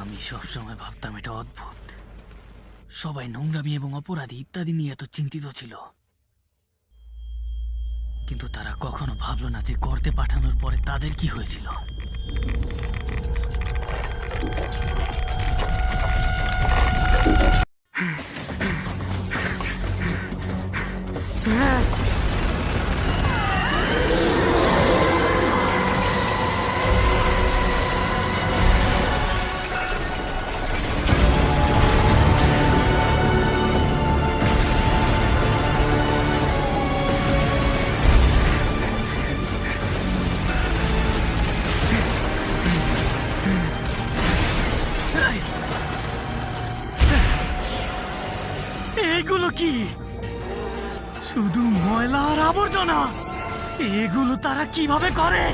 আমি সবসময় ভাবতাম এটা অদ্ভুত। সবাই নোংরামি এবং অপরাধী ইত্যাদি নিয়ে এত চিন্তিত ছিল, কিন্তু তারা কখনো ভাবলো না যে গর্তে পাঠানোর পরে তাদের কি হয়েছিল। এগুলো কি? শুধু ময়লা আর আবর্জনা। এগুলো তারা কিভাবে করে?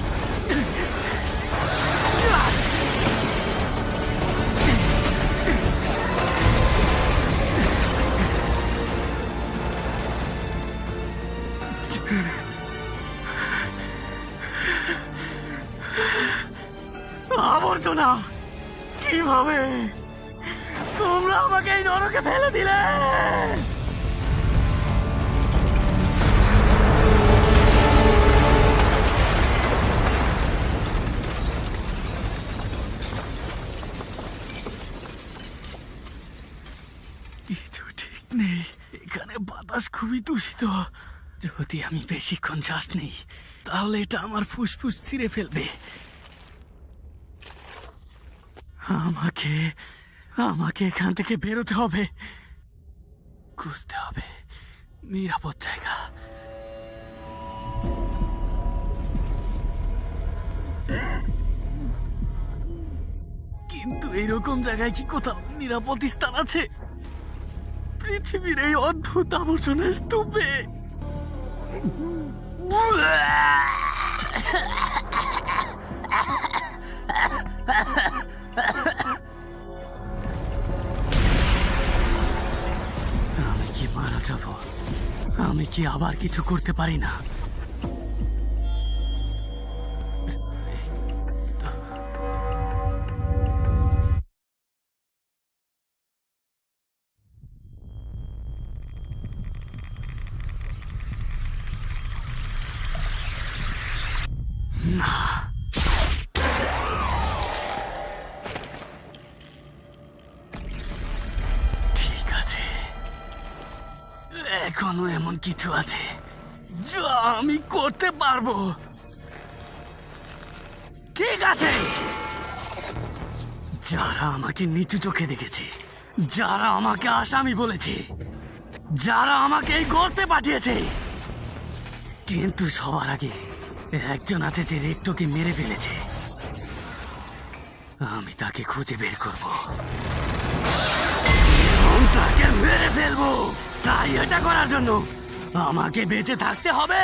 আবর্জনা কিভাবে? তোমরা আমাকে এই নরকে ফেলে দিলে। কিছু ঠিক নেই, এখানে বাতাস খুবই দূষিত। যদি আমি বেশিক্ষণ শ্বাস নেই তাহলে এটা আমার ফুসফুস ছিঁড়ে ফেলবে। আমাকে আমাকে এখান থেকে বেরোতে হবে, খুঁজতে হবে নিরাপদ জায়গা। কিন্তু এইরকম জায়গায় কি কোথাও নিরাপদ স্থান আছে? পৃথিবীর এই অদ্ভুত আবর্জনার স্তূপে। আমি কি মারা যাব? আমি কি আবার কিছু করতে পারি না? না, ঠিক আছে, এখনো এমন কিছু আছে যা আমি করতে পারবো। ঠিক আছে, যারা আমাকে নিচু চোখে দেখেছে, যারা আমাকে আসামি বলেছে, যারা আমাকে এই গর্তে পাঠিয়েছে, কিন্তু সবার আগে একজন আছে যে রেক্টোকে মেরে ফেলেছে। আমি তাকে খুঁজে বের করব এবং তাকে মেরে ফেলবো। তাই এটা করার জন্য আমাকে বেঁচে থাকতে হবে।